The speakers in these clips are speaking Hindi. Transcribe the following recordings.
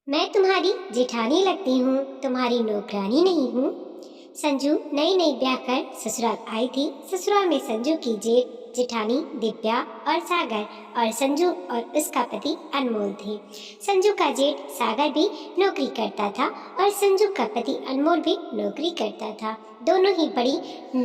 मैं तुम्हारी जेठानी लगती हूँ, तुम्हारी नौकरानी नहीं हूँ। संजू नई नई ब्याह कर ससुराल आई थी। ससुराल में संजू की जेठानी दिव्या और सागर और संजू और उसका पति अनमोल थे। संजू का जेठ सागर भी नौकरी करता था और संजू का पति अनमोल भी नौकरी करता था। दोनों ही बड़ी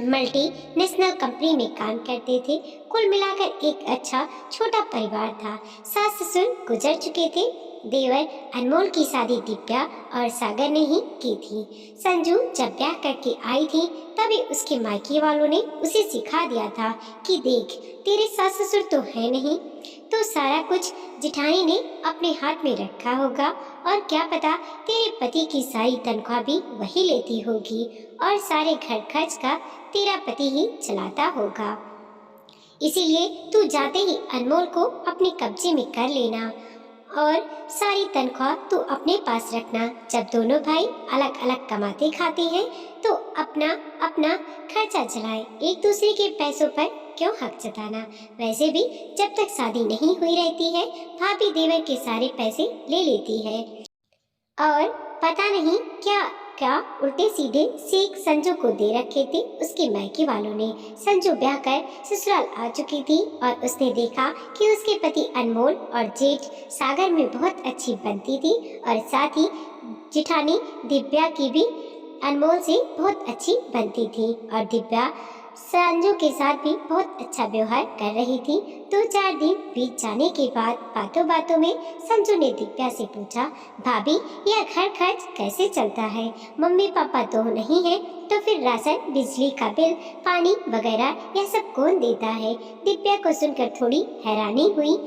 मल्टीनेशनल कंपनी में काम करते थे। कुल मिलाकर एक अच्छा छोटा परिवार था। सास ससुर गुजर चुके थे। देवर अनमोल की शादी दिव्या और सागर ने ही की थी। संजू जब ब्याह करके आई थी तभी उसके मायके वालों ने उसे सिखा दिया था कि देख, तेरे सास ससुर तो है नहीं, तो सारा कुछ जिठानी ने अपने हाथ में रखा होगा और क्या पता तेरे पति की सारी तनख्वाह भी वही लेती होगी और सारे घर खर्च का तेरा पति ही चलाता होगा। इसीलिए तू जाते ही अनमोल को अपने कब्जे में कर लेना और सारी तनख्वाह तू अपने पास रखना। जब दोनों भाई अलग अलग कमाते खाते हैं तो अपना अपना खर्चा चलाए, एक दूसरे के पैसों पर क्यों हक जताना। वैसे भी जब तक शादी नहीं हुई रहती है भाभी देवर के सारे पैसे ले लेती है और पता नहीं क्या क्या उल्टे सीधे सीख संजू को दे रखे थे उसके मायके वालों ने। संजू ब्याह कर ससुराल आ चुकी थी और उसने देखा कि उसके पति अनमोल और जेठ सागर में बहुत अच्छी बनती थी और साथ ही जिठानी दिव्या की भी अनमोल से बहुत अच्छी बनती थी और दिव्या संजू के साथ भी बहुत अच्छा व्यवहार कर रही थी। 2-4 दिन बीत जाने के बाद बातों बातों में संजू ने दिव्या से पूछा, भाभी यह घर खर्च कैसे चलता है? मम्मी पापा तो नहीं है तो फिर राशन, बिजली का बिल, पानी वगैरह यह सब कौन देता है? दिव्या को सुनकर थोड़ी हैरानी हुई,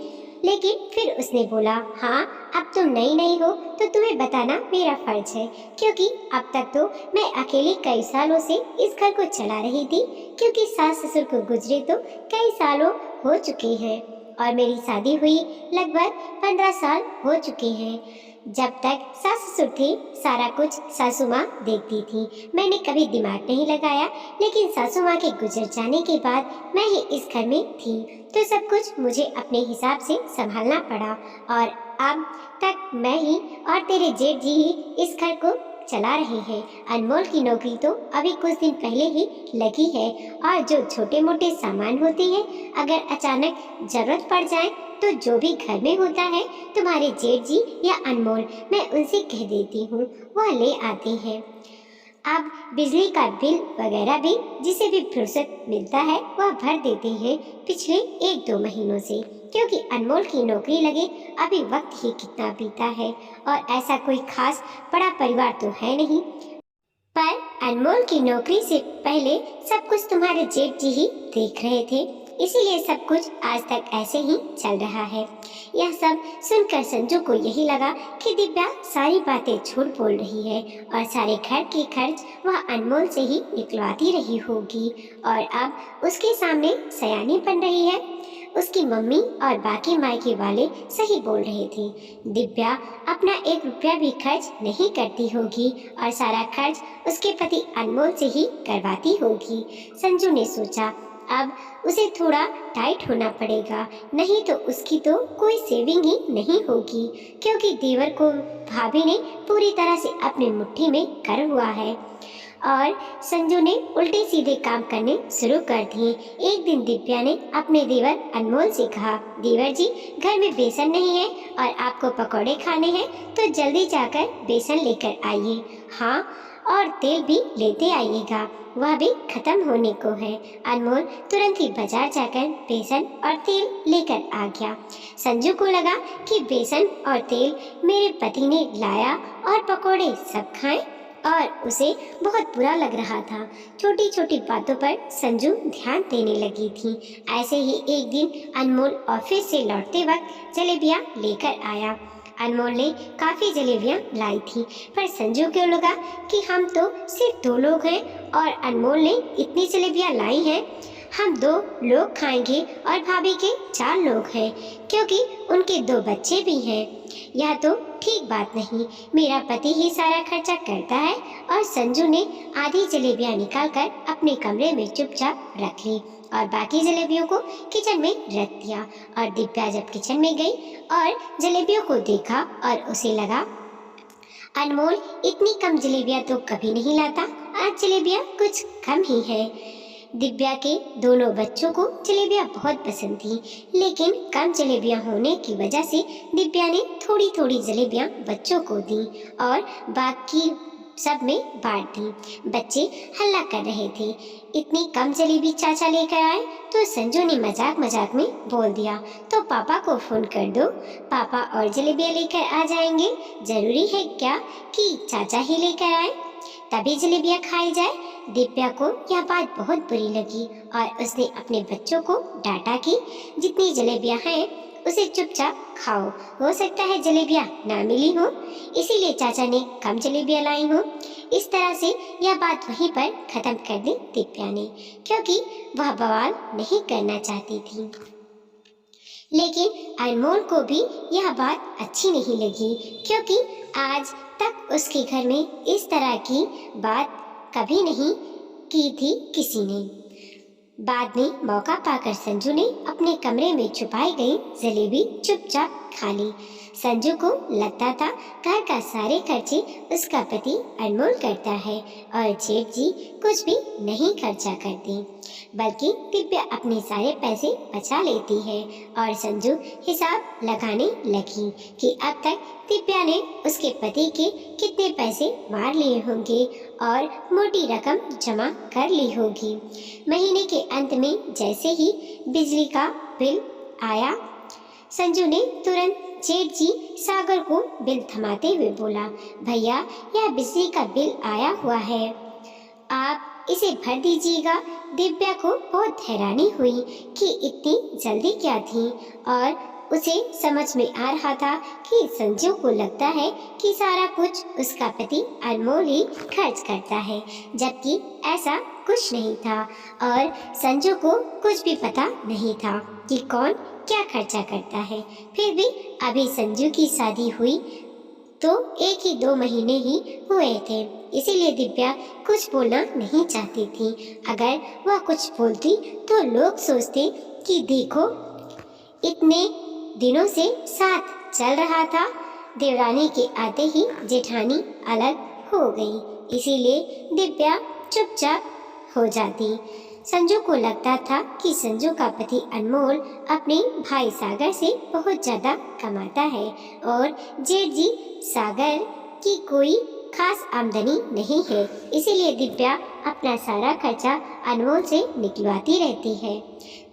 लेकिन फिर उसने बोला, हाँ अब तुम नई नई हो तो तुम्हें बताना मेरा फर्ज है, क्योंकि अब तक तो मैं अकेली कई सालों से इस घर को चला रही थी, क्योंकि सास ससुर को गुजरे तो कई सालों हो चुके हैं और मेरी शादी हुई लगभग 15 साल हो चुके हैं। जब तक सास ससुर थे सारा कुछ सासू माँ देखती थी, मैंने कभी दिमाग नहीं लगाया, लेकिन सासू माँ के गुजर जाने के बाद मैं ही इस घर में थी तो सब कुछ मुझे अपने हिसाब से संभालना पड़ा और अब तक मैं ही और तेरे जेठ जी ही इस घर को चला रहे हैं। अनमोल की नौकरी तो अभी कुछ दिन पहले ही लगी है और जो छोटे मोटे सामान होते हैं अगर अचानक जरूरत पड़ जाए तो जो भी घर में होता है तुम्हारे जेठ जी या अनमोल, मैं उनसे कह देती हूँ, वह ले आते हैं। अब बिजली का बिल वगैरह भी जिसे भी फुर्सत मिलता है वह भर देते हैं पिछले 1-2 महीनों से, क्योंकि अनमोल की नौकरी लगे अभी वक्त ही कितना बीता है और ऐसा कोई खास बड़ा परिवार तो है नहीं। पर अनमोल की नौकरी से पहले सब कुछ तुम्हारे जेठ जी ही देख रहे थे, इसीलिए सब कुछ आज तक ऐसे ही चल रहा है। यह सब सुनकर संजू को यही लगा कि दिव्या सारी बातें झूठ बोल रही है और सारे घर के खर्च वह अनमोल से ही निकलवाती रही होगी और अब उसके सामने सयानी बन रही है। उसकी मम्मी और बाकी मायके वाले सही बोल रहे थे, दिव्या अपना 1 रुपया भी खर्च नहीं करती होगी और सारा खर्च उसके पति अनमोल से ही करवाती होगी। संजू ने सोचा अब उसे थोड़ा टाइट होना पड़ेगा, नहीं तो उसकी तो कोई सेविंग ही नहीं होगी, क्योंकि देवर को भाभी ने पूरी तरह से अपने मुट्ठी में कर हुआ है। और संजू ने उल्टे सीधे काम करने शुरू कर दिए। एक दिन दिव्या ने अपने देवर अनमोल से कहा, देवर जी घर में बेसन नहीं है और आपको पकौड़े खाने हैं तो जल्दी जाकर बेसन लेकर आइए, हाँ और तेल भी लेते आइएगा, वह भी खत्म होने को है। अनमोल तुरंत ही बाजार जाकर बेसन और तेल लेकर आ गया। संजू को लगा कि बेसन और तेल मेरे पति ने लाया और पकौड़े सब खाएं और उसे बहुत बुरा लग रहा था। छोटी छोटी बातों पर संजू ध्यान देने लगी थी। ऐसे ही एक दिन अनमोल ऑफिस से लौटते वक्त जलेबियाँ लेकर आया। अनमोल ने काफ़ी जलेबियाँ लाई थी, पर संजू को लगा कि हम तो सिर्फ 2 लोग हैं और अनमोल ने इतनी जलेबियाँ लाई हैं, हम 2 लोग खाएंगे और भाभी के 4 लोग हैं, क्योंकि उनके 2 बच्चे भी हैं। यह तो ठीक बात नहीं, मेरा पति ही सारा खर्चा करता है। और संजू ने आधी जलेबियाँ निकालकर अपने कमरे में चुपचाप रख ली और बाकी जलेबियों को किचन में रख दिया। और दिव्या जब किचन में गई और जलेबियों को देखा और उसे लगा अनमोल इतनी कम जलेबियां तो कभी नहीं लाता, आज जलेबियां कुछ कम ही है। दिव्या के दोनों बच्चों को जलेबियां बहुत पसंद थी, लेकिन कम जलेबियां होने की वजह से दिव्या ने थोड़ी थोड़ी जलेबियां बच्चों को दी और बाकी सब में बांट दी। बच्चे हल्ला कर रहे थे, इतनी कम जलेबी चाचा लेकर आए, तो संजू ने मजाक मजाक में बोल दिया, तो पापा को फोन कर दो, पापा और जलेबियां लेकर आ जाएंगे। जरूरी है क्या कि चाचा ही लेकर आए, तभी जलेबियां खाई जाए। दिव्या को यह बात बहुत बुरी लगी और उसने अपने बच्चों को डांटा कि जितनी जलेबियां हैं उसे चुपचाप खाओ, हो सकता है जलेबियां ना मिली हो, इसीलिए चाचा ने कम जलेबियां लाई हो। इस तरह से यह बात वहीं पर खत्म कर दी दिव्या ने, क्योंकि वह बवाल नहीं करना चाहती थी। लेकिन अनमोल को भी यह बात अच्छी नहीं लगी, क्योंकि आज तक उसके घर में इस तरह की बात कभी नहीं की थी किसी ने। बाद में मौका पाकर संजू ने अपने कमरे में छुपाई गई जलेबी चुपचाप खा ली। संजू को लगता था घर का सारे खर्चे उसका पति अनमोल करता है और जेठ जी कुछ भी नहीं खर्चा करती, बल्कि दिव्या अपने सारे पैसे बचा लेती है। और संजू हिसाब लगाने लगी कि अब तक दिव्या ने उसके पति के कितने पैसे मार लिए होंगे और मोटी रकम जमा कर ली होगी। महीने के अंत में जैसे ही बिजली का बिल आया, संजू ने तुरंत जेठ जी सागर को बिल थमाते हुए बोला, भैया यह बिजली का बिल आया हुआ है, आप इसे भर दीजिएगा। दिव्या को बहुत हैरानी हुई कि इतनी जल्दी क्या थी और उसे समझ में आ रहा था कि संजू को लगता है कि सारा कुछ उसका पति अनमोल ही खर्च करता है, जबकि ऐसा कुछ नहीं था और संजू को कुछ भी पता नहीं था कि कौन क्या खर्चा करता है। फिर भी अभी संजू की शादी हुई तो 1 ही 2 महीने ही हुए थे, इसीलिए दिव्या कुछ बोलना नहीं चाहती थी। अगर वह कुछ बोलती तो लोग सोचते कि देखो इतने दिनों से साथ चल रहा था, देवरानी के आते ही जेठानी अलग हो गई, इसीलिए दिव्या चुपचाप हो जाती। संजू को लगता था कि संजू का पति अनमोल अपने भाई सागर से बहुत ज्यादा कमाता है और जेठ जी सागर की कोई खास आमदनी नहीं है, इसीलिए दिव्या अपना सारा खर्चा अनमोल से निकलवाती रहती है।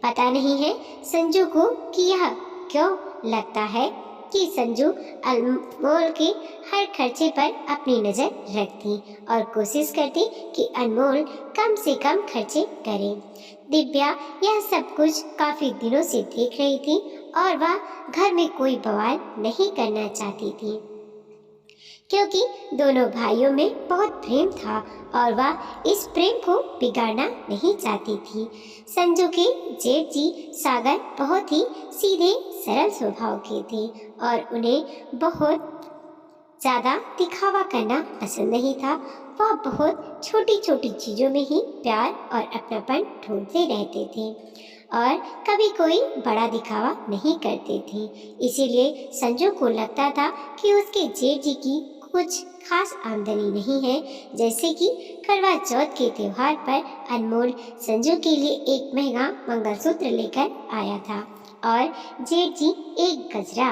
पता नहीं है संजू को कि यह क्यों लगता है कि संजू अनमोल के हर खर्चे पर अपनी नजर रखती और कोशिश करती कि अनमोल कम से कम खर्चे करे। दिव्या यह सब कुछ काफी दिनों से देख रही थी और वह घर में कोई बवाल नहीं करना चाहती थी, क्योंकि दोनों भाइयों में बहुत प्रेम था और वह इस प्रेम को बिगाड़ना नहीं चाहती थी। संजू के जेठ जी सागर बहुत ही सीधे सरल स्वभाव के थे और उन्हें बहुत ज्यादा दिखावा करना पसंद नहीं था। वह बहुत छोटी छोटी चीजों में ही प्यार और अपनापन ढूंढते रहते थे और कभी कोई बड़ा दिखावा नहीं करते थे। इसीलिए संजू को लगता था कि उसके जेठ जी की कुछ खास आमदनी नहीं है, जैसे कि करवा चौथ के त्योहार पर अनमोल संजू के लिए एक महंगा मंगलसूत्र लेकर आया था और जेठ जी एक गजरा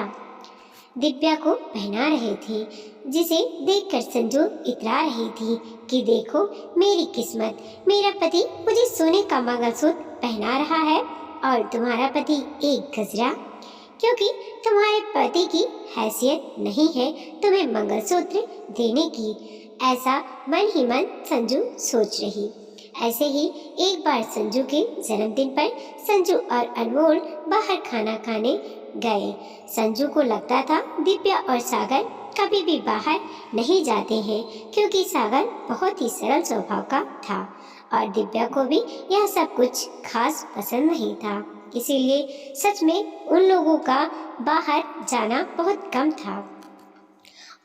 दिव्या को पहना रहे थे, जिसे देखकर संजू इतरा रही थी कि देखो मेरी किस्मत, मेरा पति मुझे सोने का मंगलसूत्र पहना रहा है और तुम्हारा पति एक गजरा, क्योंकि तुम्हारे पति की हैसियत नहीं है तुम्हें मंगलसूत्र देने की, ऐसा मन ही मन संजू सोच रही। ऐसे ही एक बार संजू के जन्मदिन पर संजू और अनमोल बाहर खाना खाने गए। संजू को लगता था दिव्या और सागर कभी भी बाहर नहीं जाते हैं, क्योंकि सागर बहुत ही सरल स्वभाव का था और दिव्या को भी यह सब कुछ खास पसंद नहीं था, इसीलिए सच में उन लोगों का बाहर जाना बहुत कम था।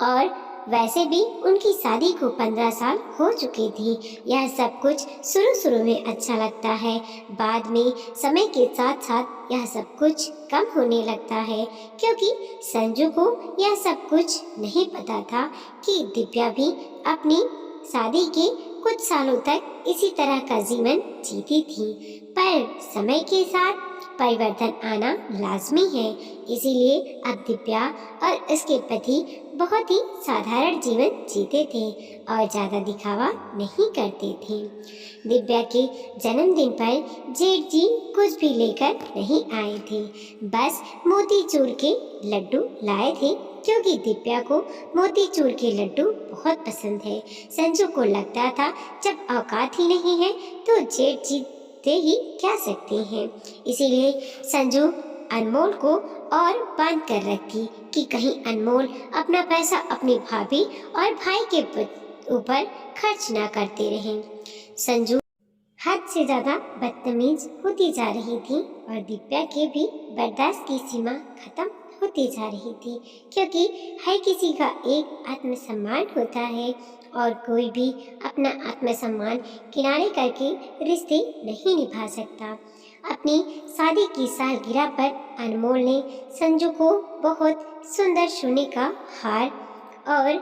और वैसे भी उनकी शादी को 15 साल हो चुके थे। यह सब कुछ शुरू में अच्छा लगता है, बाद में समय के साथ साथ यह सब कुछ कम होने लगता है, क्योंकि संजू को यह सब कुछ नहीं पता था कि दिव्या भी अपनी शादी के कुछ सालों तक इसी तरह का जीवन जीती थी। पर समय के साथ परिवर्तन आना लाजमी है, इसीलिए अब दिव्या और उसके पति बहुत ही साधारण जीवन जीते थे और ज़्यादा दिखावा नहीं करते थे। दिव्या के जन्मदिन पर जेठ जी कुछ भी लेकर नहीं आए थे, बस मोतीचूर के लड्डू लाए थे, क्योंकि दिव्या को मोतीचूर के लड्डू बहुत पसंद है। संजू को लगता था जब औकात ही नहीं है तो जेठ जी दे ही क्या सकते हैं, इसीलिए संजू अनमोल को और बांध कर रखी कि कहीं अनमोल अपना पैसा अपनी भाभी और भाई के ऊपर खर्च ना करते रहें। संजू हद से ज़्यादा बदतमीज होती जा रही थी और दिव्या के भी बर्दाश्त की सीमा खत्म होती जा रही थी, क्योंकि हर किसी का एक आत्मसम्मान होता है और कोई भी अपना आत्मसम्मान किनारे करके रिश्ते नहीं निभा सकता। अपनी शादी की सालगिरह पर अनमोल ने संजू को बहुत सुंदर सोने का हार और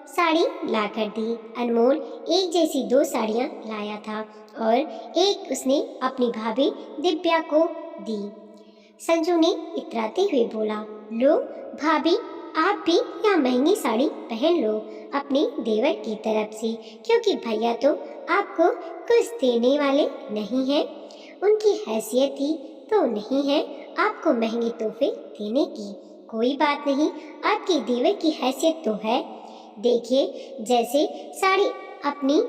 साड़ी लाकर दी। अनमोल एक जैसी 2 साड़ियाँ लाया था और एक उसने अपनी भाभी दिव्या को दी। संजू ने इतराते हुए बोला, लो भाभी, आप भी यह महंगी साड़ी पहन लो अपने देवर की तरफ से, क्योंकि भैया तो आपको कुछ देने वाले नहीं हैं, उनकी हैसियत ही तो नहीं है आपको महंगे तोहफे देने की। कोई बात नहीं, आपकी देवर की हैसियत तो है। देखिए, जैसे साड़ी अपनी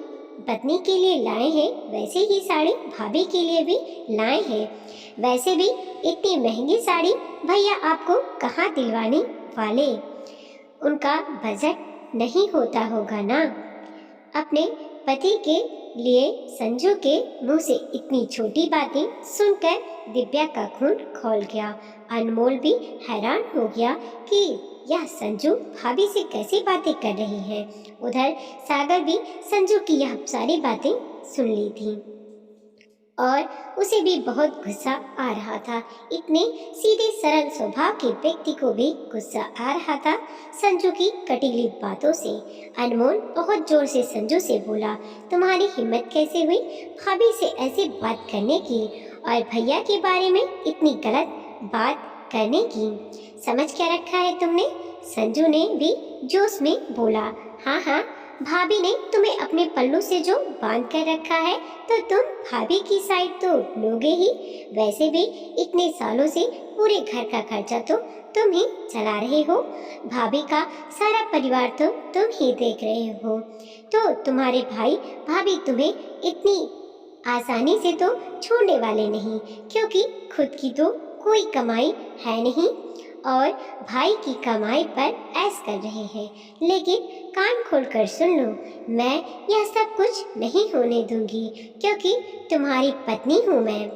पत्नी के लिए लाए हैं, वैसे ही साड़ी भाभी के लिए भी लाए हैं। वैसे भी इतनी महंगी साड़ी भैया आपको कहाँ दिलवाने वाले, उनका बजट नहीं होता होगा ना। अपने पति के लिए संजू के मुंह से इतनी छोटी बातें सुनकर दिव्या का खून खौल गया। अनमोल भी हैरान हो गया कि यह संजू भाभी से कैसी बातें कर रही है। उधर सागर भी संजू की यह सारी बातें सुन ली थी और उसे भी बहुत गुस्सा आ रहा था। इतने सीधे सरल स्वभाव के व्यक्ति को भी गुस्सा आ रहा था संजू की कटीली बातों से। अनमोल बहुत जोर से संजू से बोला, तुम्हारी हिम्मत कैसे हुई भाभी से ऐसी बात करने की और भैया के बारे में इतनी गलत बात करने की? समझ क्या रखा है तुमने? संजू ने भी जोश में बोला, हाँ, भाभी ने तुम्हें अपने पल्लू से जो बांध कर रखा है तो तुम भाभी की साइड तो लोगे ही। वैसे भी इतने सालों से पूरे घर का खर्चा तो तुम ही चला रहे हो, भाभी का सारा परिवार तो तुम ही देख रहे हो, तो तुम्हारे भाई भाभी तुम्हें इतनी आसानी से तो छोड़ने वाले नहीं, क्योंकि खुद की तो कोई कमाई है नहीं और भाई की कमाई पर ऐश कर रहे हैं। लेकिन कान खोलकर सुन लो, मैं यह सब कुछ नहीं होने दूंगी, क्योंकि तुम्हारी पत्नी हूँ मैं।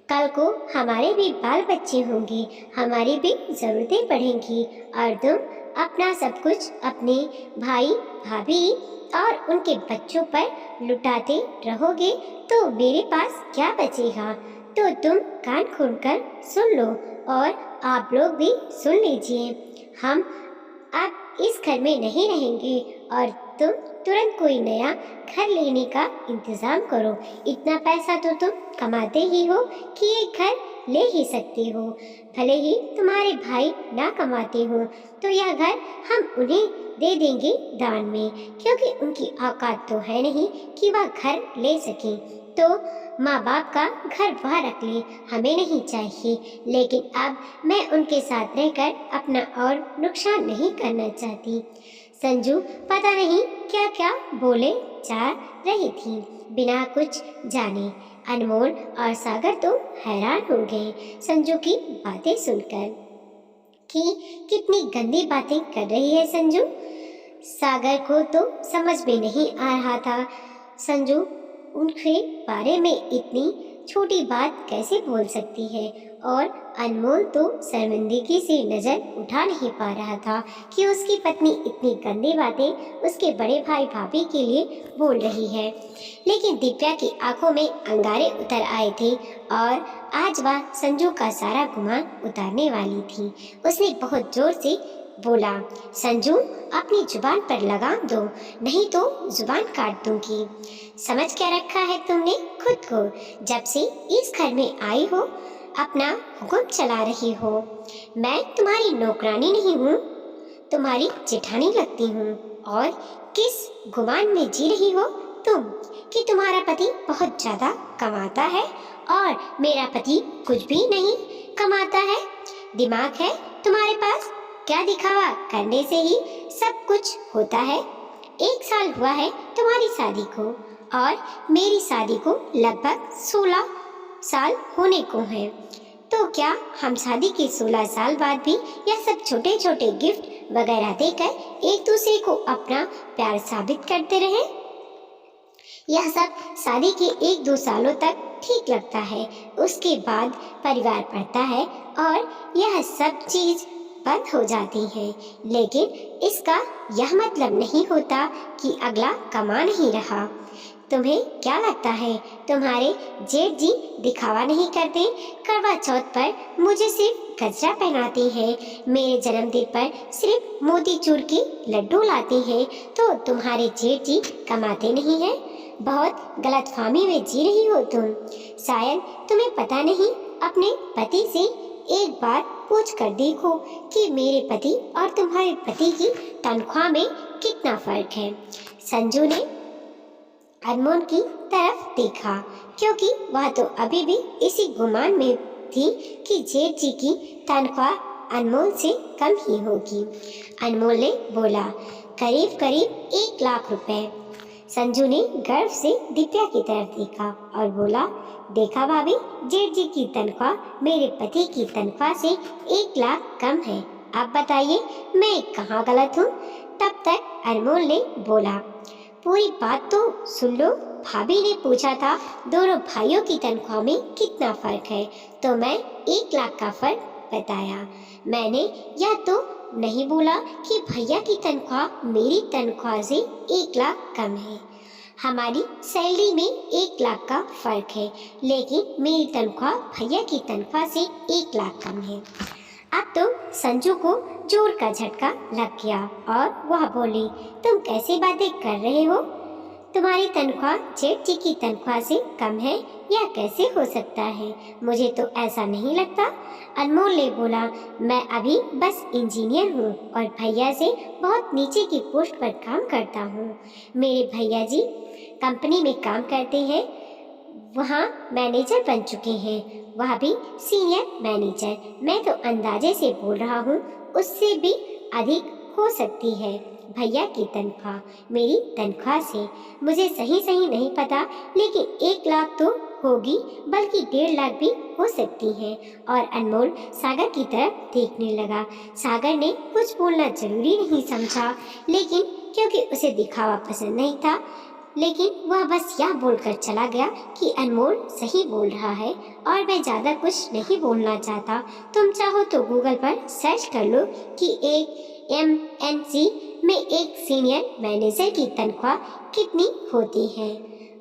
कल को हमारे भी बाल बच्चे होंगे, हमारी भी ज़रूरतें बढ़ेंगी और तुम अपना सब कुछ अपने भाई भाभी और उनके बच्चों पर लुटाते रहोगे तो मेरे पास क्या बचेगा? तो तुम कान खोलकर सुन लो और आप लोग भी सुन लीजिए, हम अब इस घर में नहीं रहेंगे और तुम तुरंत कोई नया घर लेने का इंतज़ाम करो। इतना पैसा तो तुम कमाते ही हो कि एक घर ले ही सकते हो। भले ही तुम्हारे भाई ना कमाते हो तो यह घर हम उन्हें दे देंगे दान में, क्योंकि उनकी औकात तो है नहीं कि वह घर ले सकें। तो माँ बाप का घर वह रख ले, हमें नहीं चाहिए। लेकिन अब मैं उनके साथ रहकर अपना और नुकसान नहीं करना चाहती। संजू पता नहीं क्या क्या बोले जा रही थी बिना कुछ जाने। अनमोल और सागर तो हैरान हो गए संजू की बातें सुनकर कि कितनी गंदी बातें कर रही है संजू। सागर को तो समझ में नहीं आ रहा था संजू उनके बारे में इतनी छोटी बात कैसे बोल सकती है। और अनमोल तो शर्मिंदगी से नजर उठा नहीं पा रहा था कि उसकी पत्नी इतनी गंदी बातें उसके बड़े भाई भाभी के लिए बोल रही है। लेकिन दिव्या की आंखों में अंगारे उतर आए थे और आज वह संजू का सारा गुमान उतारने वाली थी। उसने बहुत जोर से बोला, संजू अपनी जुबान पर लगाम दो, नहीं तो जुबान काट दूंगी। समझ क्या रखा है तुमने खुद को? जब से इस घर में आई हो अपना हुक्म चला रही हो। मैं तुम्हारी नौकरानी नहीं हूँ, तुम्हारी जेठानी लगती हूँ। और किस गुमान में जी रही हो तुम कि तुम्हारा पति बहुत ज्यादा कमाता है और मेरा पति कुछ भी नहीं कमाता है? दिमाग है तुम्हारे पास? क्या दिखावा करने से ही सब कुछ होता है? 1 साल हुआ है तुम्हारी शादी को और मेरी शादी को लगभग 16 साल होने को हैं। तो क्या हम शादी के 16 साल बाद भी यह सब छोटे छोटे गिफ्ट वगैरह देकर एक दूसरे को अपना प्यार साबित करते रहे? यह सब शादी के 1-2 सालों तक ठीक लगता है, उसके बाद परिवार बढ़ता है और यह सब चीज बंद हो जाती है। लेकिन इसका यह मतलब नहीं होता कि अगला कमा नहीं रहा। तुम्हें क्या लगता है तुम्हारे जेठ जी दिखावा नहीं करते? करवा चौथ पर मुझे सिर्फ गजरा पहनाती है, मेरे जन्मदिन पर सिर्फ मोतीचूर के लड्डू लाती है, तो तुम्हारे जेठ जी कमाते नहीं हैं? बहुत गलतफहमी में जी रही हो तुम। शायद तुम्हें पता नहीं। अपने पति से एक बार पूछ कर देखो कि मेरे पति और तुम्हारे पति की तनख्वाह में कितना फर्क है। संजू ने अनमोल की तरफ देखा, क्योंकि वह तो अभी भी इसी गुमान में थी कि जेठ जी की तनख्वाह अनमोल से कम ही होगी। अनमोल ने बोला, करीब करीब 1 लाख रुपए। संजू ने गर्व से दिव्या की तरफ देखा और बोला, देखा भाभी, जेठ जी की तनख्वाह मेरे पति की तनख्वाह से 1 लाख कम है। आप बताइए मैं कहाँ गलत हूँ? तब तक अनमोल ने बोला, पूरी बात तो सुन लो। भाभी ने पूछा था दोनों भाइयों की तनख्वाह में कितना फर्क है, तो मैं 1 लाख का फर्क बताया। मैंने यह तो नहीं बोला कि भैया की तनख्वाह मेरी तनख्वाह से 1 लाख कम है। हमारी सैलरी में 1 लाख का फर्क है, लेकिन मेरी तनख्वाह भैया की तनख्वाह से 1 लाख कम है। अब तो संजू को जोर का झटका लग गया और वह बोली, तुम कैसी बातें कर रहे हो? तुम्हारी तनख्वाह जेठ जी की तनख्वाह से कम है? यह कैसे हो सकता है? मुझे तो ऐसा नहीं लगता। अनमोल ने बोला, मैं अभी बस इंजीनियर हूँ और भैया से बहुत नीचे की पोस्ट पर काम करता हूँ। मेरे भैया जी कंपनी में काम करते हैं, वहाँ मैनेजर बन चुके हैं, वह भी सीनियर मैनेजर। मैं तो अंदाजे से बोल रहा हूँ, उससे भी अधिक हो सकती है भैया की तनख्वाह मेरी तनख्वाह से। मुझे सही नहीं पता, लेकिन 1 लाख तो होगी, बल्कि 1.5 लाख भी हो सकती है। और अनमोल सागर की तरफ देखने लगा। सागर ने कुछ बोलना जरूरी नहीं समझा, लेकिन क्योंकि उसे दिखावा पसंद नहीं था, लेकिन वह बस यह बोलकर चला गया कि अनमोल सही बोल रहा है और मैं ज़्यादा कुछ नहीं बोलना चाहता। तुम चाहो तो गूगल पर सर्च कर लो कि एक MNC में एक सीनियर मैनेजर की तनख्वाह कितनी होती है,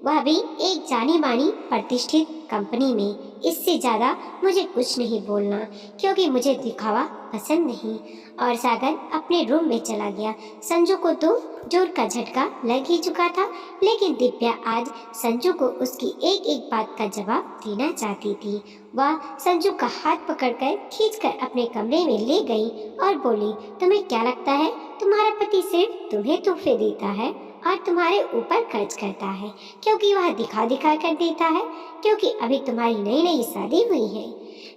वह भी एक जानी मानी प्रतिष्ठित कंपनी में। इससे ज़्यादा मुझे कुछ नहीं बोलना, क्योंकि मुझे दिखावा पसंद नहीं। और सागर अपने रूम में चला गया। संजू को तो जोर का झटका लग ही चुका था, लेकिन दिव्या आज संजू को उसकी एक एक बात का जवाब देना चाहती थी। वह संजू का हाथ पकड़कर खींचकर अपने कमरे में ले गई और बोली, तुम्हें क्या लगता है तुम्हारा पति सिर्फ तुम्हें तोहफे देता है और तुम्हारे ऊपर खर्च करता है, क्योंकि वह दिखा दिखा कर देता है? क्योंकि अभी तुम्हारी नई शादी हुई है।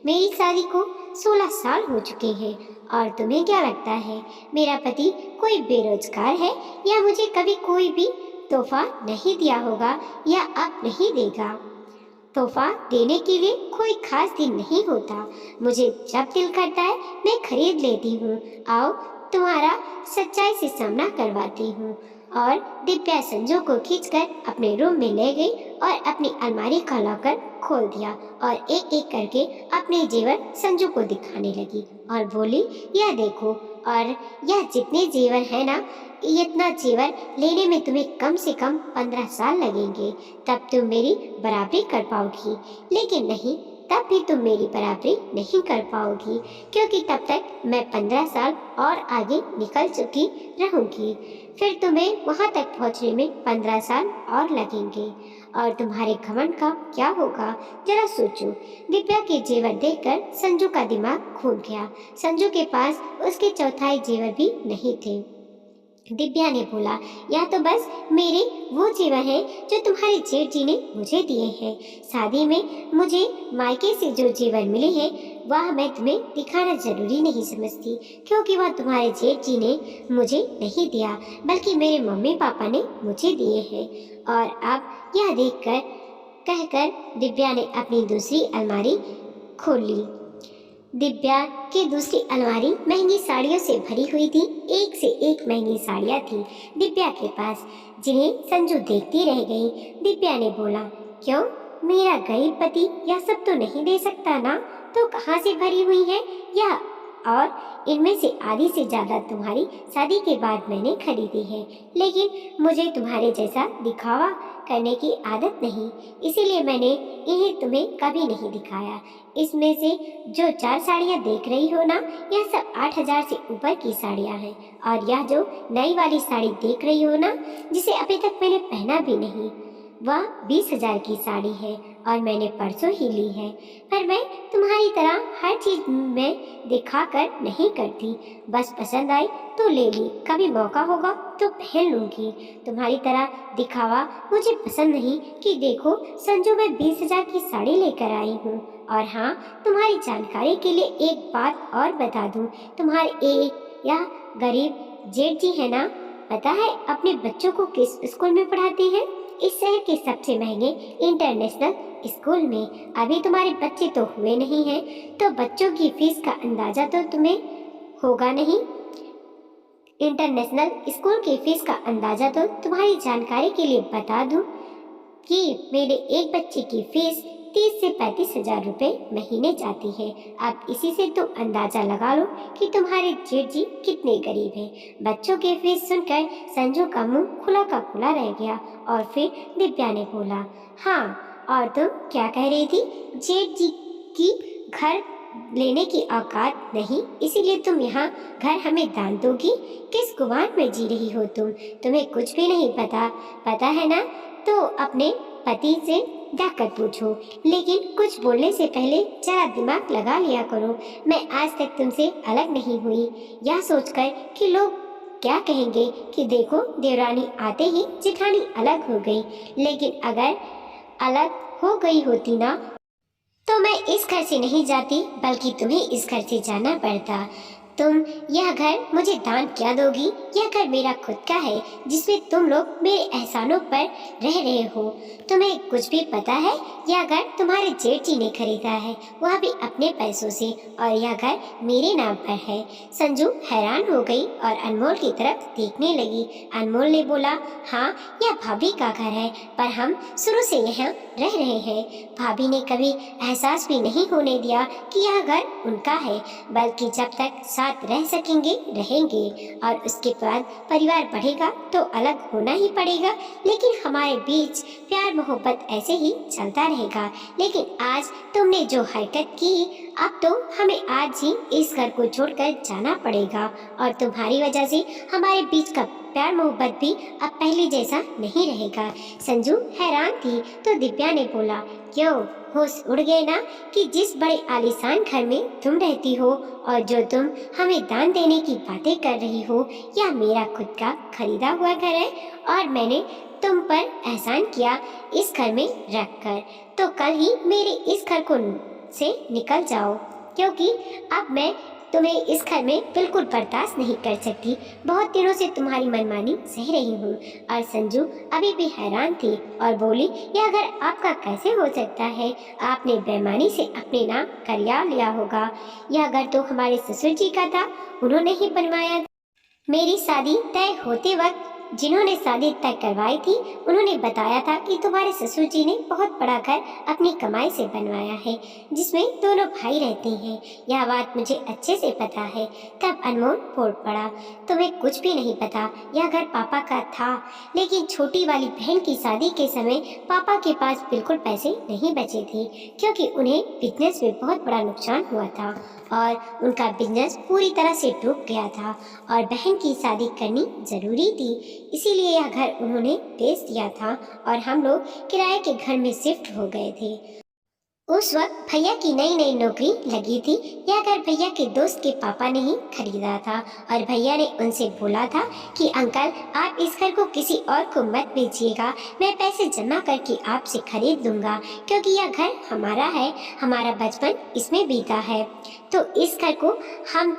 मेरी शादी को 16 साल हो चुके हैं। और तुम्हें क्या लगता है मेरा पति कोई बेरोजगार है या मुझे कभी कोई भी तोहफा नहीं दिया होगा या अब नहीं देगा? तोहफा देने के लिए कोई खास दिन नहीं होता। मुझे जब दिल करता है मैं खरीद लेती हूँ। आओ तुम्हारा सच्चाई से सामना करवाती हूँ। और दिव्या संजू को खींचकर अपने रूम में ले गई और अपनी अलमारी का लॉकर खोल दिया और एक एक करके अपने जेवर संजू को दिखाने लगी और बोली, यह देखो, और यह जितने जेवर है ना, इतना जेवर लेने में तुम्हें कम से कम 15 साल लगेंगे, तब तुम मेरी बराबरी कर पाओगी। लेकिन नहीं, तब भी तुम मेरी बराबरी नहीं कर पाओगी, क्योंकि तब तक मैं 15 साल और आगे निकल चुकी रहूंगी। फिर तुम्हें वहां तक पहुंचने में 15 साल और लगेंगे, और तुम्हारे घमंड का क्या होगा, जरा सोचो। दिव्या के जेवर देखकर संजू का दिमाग घूम गया। संजू के पास उसके चौथाई जेवर भी नहीं थे। दिव्या ने बोला, यह तो बस मेरे वो जेवर हैं जो तुम्हारे जेठ जी ने मुझे दिए हैं। शादी में मुझे मायके से जो जेवर मिले हैं वह मैं तुम्हें दिखाना जरूरी नहीं समझती, क्योंकि वह तुम्हारे जेठ जी ने मुझे नहीं दिया, बल्कि मेरे मम्मी पापा ने मुझे दिए हैं। और अब यह देखकर कहकर दिव्या ने अपनी दूसरी अलमारी खोल ली। दिव्या की दूसरी अलमारी महंगी साड़ियों से भरी हुई थी। एक से एक महंगी साड़ियाँ थी दिव्या के पास, जिन्हें संजू देखती रह गई। दिव्या ने बोला, क्यों, मेरा गरीब पति यह सब तो नहीं दे सकता ना? तो कहाँ से भरी हुई है यह? और इनमें से आधी से ज़्यादा तुम्हारी शादी के बाद मैंने खरीदी है, लेकिन मुझे तुम्हारे जैसा दिखावा करने की आदत नहीं, इसीलिए मैंने इन्हें तुम्हें कभी नहीं दिखाया। इसमें से जो 4 साड़ियाँ देख रही हो ना, यह सब 8,000 से ऊपर की साड़ियाँ हैं, और यह जो नई वाली साड़ी देख रही हो ना, जिसे अभी तक मैंने पहना भी नहीं, वह 20,000 की साड़ी है और मैंने परसों ही ली है। पर मैं तुम्हारी तरह हर चीज़ में दिखा कर नहीं करती, बस पसंद आई तो ले ली, कभी मौका होगा तो पहन लूँगी। तुम्हारी तरह दिखावा मुझे पसंद नहीं कि देखो संजू, मैं 20,000 की साड़ी लेकर आई हूँ। और हाँ, तुम्हारी जानकारी के लिए एक बात और बता दूँ, तुम्हारे एक यह गरीब जेठ जी है ना, पता है अपने बच्चों को किस स्कूल में पढ़ाते हैं? इस शहर के सबसे महंगे इंटरनेशनल स्कूल में। अभी तुम्हारे बच्चे तो हुए नहीं हैं, तो बच्चों की फीस का अंदाजा तो तुम्हें होगा नहीं। इंटरनेशनल स्कूल की फीस का अंदाजा तो तुम्हारी जानकारी के लिए बता दूं कि मेरे एक बच्चे की फीस 30 से 35,000 रुपये महीने जाती है। अब इसी से तुम अंदाजा लगा लो कि तुम्हारे जेठ जी कितने गरीब हैं। बच्चों की फीस सुनकर संजू का मुंह खुला का खुला रह गया और फिर दिव्या ने बोला, हाँ, और तुम क्या कह रही थी? जेठ जी की घर लेने की औकात नहीं, इसीलिए तुम यहाँ घर हमें दान दोगी? किस गुमान में जी रही हो तुम? तुम्हें कुछ भी नहीं पता है ना? तो अपने पति से जाकर पूछो, लेकिन कुछ बोलने से पहले जरा दिमाग लगा लिया करो। मैं आज तक तुमसे अलग नहीं हुई, यह सोचकर कि लोग क्या कहेंगे कि देखो देवरानी आते ही जेठानी अलग हो गई। लेकिन अगर अलग हो गई होती ना, तो मैं इस घर से नहीं जाती, बल्कि तुम्हें इस घर से जाना पड़ता। तुम यह घर मुझे दान क्या दोगी? यह घर मेरा खुद का है, जिसमें तुम लोग मेरे एहसानों पर रह रहे हो। तुम्हें कुछ भी पता है? यह घर तुम्हारे जेठ जी ने खरीदा है, वह भी अपने पैसों से, और यह घर मेरे नाम पर है। संजू हैरान हो गई और अनमोल की तरफ देखने लगी। अनमोल ने बोला, हाँ, यह भाभी का घर है, पर हम शुरू से यहाँ रह रहे हैं। भाभी ने कभी एहसास भी नहीं होने दिया कि यह घर उनका है, बल्कि जब तक साथ रह सकेंगे रहेंगे, और उसके बाद परिवार बढ़ेगा तो अलग होना ही पड़ेगा, लेकिन हमारे बीच प्यार मोहब्बत ऐसे ही चलता रहेगा। लेकिन आज तुमने जो हरकत की, अब तो हमें आज ही इस घर को छोड़कर जाना पड़ेगा, और तुम्हारी वजह से हमारे बीच का प्यार मोहब्बत भी अब पहले जैसा नहीं रहेगा। संजू हैरान थी तो दिव्या ने बोला, क्यों, होश उड़ गए ना कि जिस बड़े आलीशान घर में तुम रहती हो और जो तुम हमें दान देने की बातें कर रही हो, यह मेरा खुद का खरीदा हुआ घर है, और मैंने तुम पर एहसान किया इस घर में रखकर। तो कल ही मेरे इस घर को से निकल जाओ, क्योंकि अब मैं तुम्हें इस घर में बिल्कुल बर्दाश्त नहीं कर सकती। बहुत दिनों से तुम्हारी मनमानी सह रही हूँ। और संजू अभी भी हैरान थी और बोली, यह घर आपका कैसे हो सकता है? आपने बेईमानी से अपने नाम करवा लिया होगा। यह घर तो हमारे ससुर जी का था, उन्होंने ही बनवाया। मेरी शादी तय होते वक्त जिन्होंने शादी तय करवाई थी उन्होंने बताया था कि तुम्हारे ससुर जी ने बहुत बड़ा घर अपनी कमाई से बनवाया है जिसमें दोनों भाई रहते हैं। यह बात मुझे अच्छे से पता है। तब अनमोल बोल पड़ा, तुम्हें कुछ भी नहीं पता, यह घर पापा का था, लेकिन छोटी वाली बहन की शादी के समय पापा के पास बिल्कुल पैसे नहीं बचे थे क्योंकि उन्हें बिजनेस में बहुत बड़ा नुकसान हुआ था और उनका बिजनेस पूरी तरह से डूब गया था और बहन की शादी करनी जरूरी थी। इसीलिए यह घर उन्होंने बेच दिया था और हम लोग किराए के घर में शिफ्ट हो गए थे। उस वक्त भैया की नई नई नौकरी लगी थी। यह घर भैया के दोस्त के पापा ने ही खरीदा था और भैया ने उनसे बोला था कि अंकल आप इस घर को किसी और को मत बेचिएगा, मैं पैसे जमा करके आपसे खरीद लूँगा क्योंकि यह घर हमारा है, हमारा बचपन इसमें बीता है, तो इस घर को हम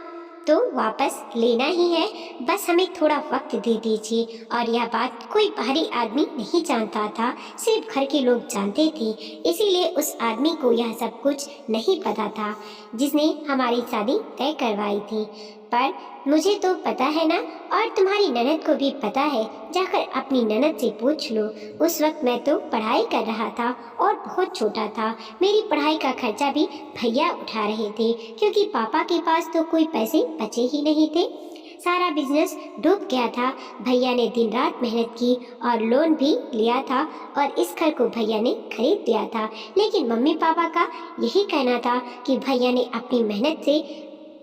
तो वापस लेना ही है, बस हमें थोड़ा वक्त दे दीजिए। और यह बात कोई बाहरी आदमी नहीं जानता था, सिर्फ घर के लोग जानते थे। इसीलिए उस आदमी को यह सब कुछ नहीं पता था जिसने हमारी शादी तय करवाई थी। पर मुझे तो पता है ना, और तुम्हारी ननद को भी पता है, जाकर अपनी ननद से पूछ लो। उस वक्त मैं तो पढ़ाई कर रहा था और बहुत छोटा था, मेरी पढ़ाई का खर्चा भी भैया उठा रहे थे क्योंकि पापा के पास तो कोई पैसे बचे ही नहीं थे, सारा बिजनेस डूब गया था। भैया ने दिन रात मेहनत की और लोन भी लिया था और इस घर को भैया ने खरीद लिया था, लेकिन मम्मी पापा का यही कहना था कि भैया ने अपनी मेहनत से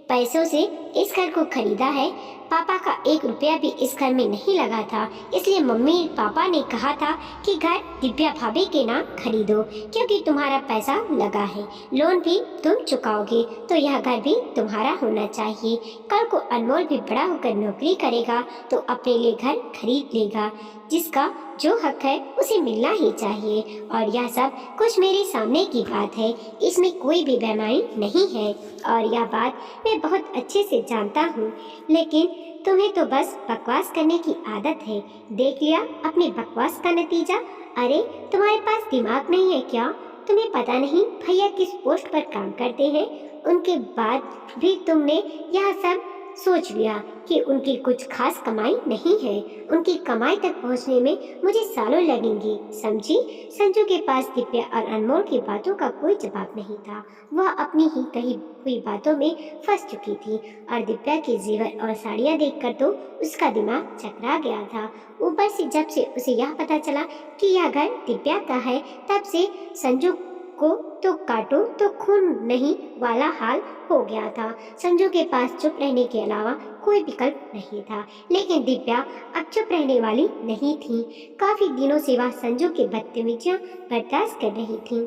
पैसों से इस घर को खरीदा है, पापा का 1 रुपया भी इस घर में नहीं लगा था। इसलिए मम्मी पापा ने कहा था कि घर दिव्या भाभी के नाम खरीदो क्योंकि तुम्हारा पैसा लगा है, लोन भी तुम चुकाओगे तो यह घर भी तुम्हारा होना चाहिए। कल को अनमोल भी बड़ा होकर नौकरी करेगा तो अपने लिए घर खरीद लेगा, जिसका जो हक है उसे मिलना ही चाहिए। और यह सब कुछ मेरे सामने की बात है, इसमें कोई भी बेईमानी नहीं है और यह बात मैं बहुत अच्छे से जानता हूँ, लेकिन तुम्हें तो बस बकवास करने की आदत है। देख लिया अपनी बकवास का नतीजा। अरे तुम्हारे पास दिमाग नहीं है क्या? तुम्हें पता नहीं भैया किस पोस्ट पर काम करते हैं? उनके बाद भी तुमने यह सब सोच लिया कि उनकी कुछ खास कमाई नहीं है। उनकी कमाई तक पहुंचने में मुझे सालों लगेंगे, समझी? संजू के पास दिव्या और अनमोल की बातों का कोई जवाब नहीं था। वह अपनी ही कही हुई बातों में फंस चुकी थी और दिव्या के जेवर और साड़ियाँ देखकर तो उसका दिमाग चकरा गया था। ऊपर से जब से उसे यह पता चला कि यह घर दिव्या का है, तब से संजू को तो काटो तो खून नहीं वाला हाल हो गया था। संजू के पास चुप रहने के अलावा कोई विकल्प नहीं था, लेकिन दिव्या अब चुप रहने वाली नहीं थी। काफी दिनों से वह संजू की बदतमीजियां बर्दाश्त कर रही थी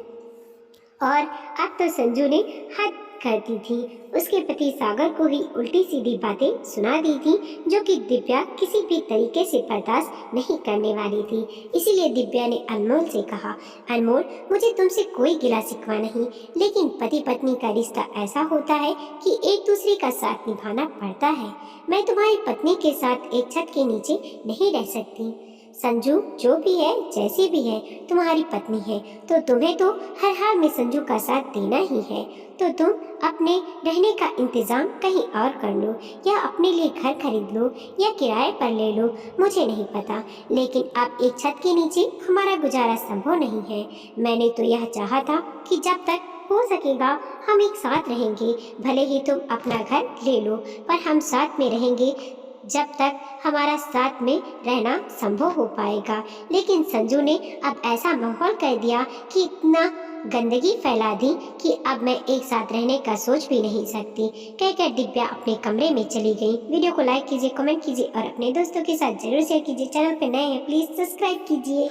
और अब तो संजू ने हद कर दी थी। उसके पति सागर को ही उल्टी सीधी बातें सुना दी थी जो कि दिव्या किसी भी तरीके से बर्दाश्त नहीं करने वाली थी। इसीलिए दिव्या ने अनमोल से कहा, अनमोल मुझे तुमसे कोई गिला शिकवा नहीं, लेकिन पति पत्नी का रिश्ता ऐसा होता है कि एक दूसरे का साथ निभाना पड़ता है। मैं तुम्हारी पत्नी के साथ एक छत के नीचे नहीं रह सकती। संजू जो भी है जैसी भी है तुम्हारी पत्नी है, तो तुम्हें तो हर हाल में संजू का साथ देना ही है। तो तुम अपने रहने का इंतजाम कहीं और कर लो, या अपने लिए घर खरीद लो या किराए पर ले लो, मुझे नहीं पता, लेकिन अब एक छत के नीचे हमारा गुजारा संभव नहीं है। मैंने तो यह चाहा था कि जब तक हो सकेगा हम एक साथ रहेंगे, भले ही तुम अपना घर ले लो, पर हम साथ में रहेंगे जब तक हमारा साथ में रहना संभव हो पाएगा। लेकिन संजू ने अब ऐसा माहौल कर दिया कि इतना गंदगी फैला दी कि अब मैं एक साथ रहने का सोच भी नहीं सकती। कहकर दिव्या अपने कमरे में चली गई। वीडियो को लाइक कीजिए, कमेंट कीजिए और अपने दोस्तों के साथ जरूर शेयर कीजिए। चैनल पर नए हैं प्लीज सब्सक्राइब कीजिए।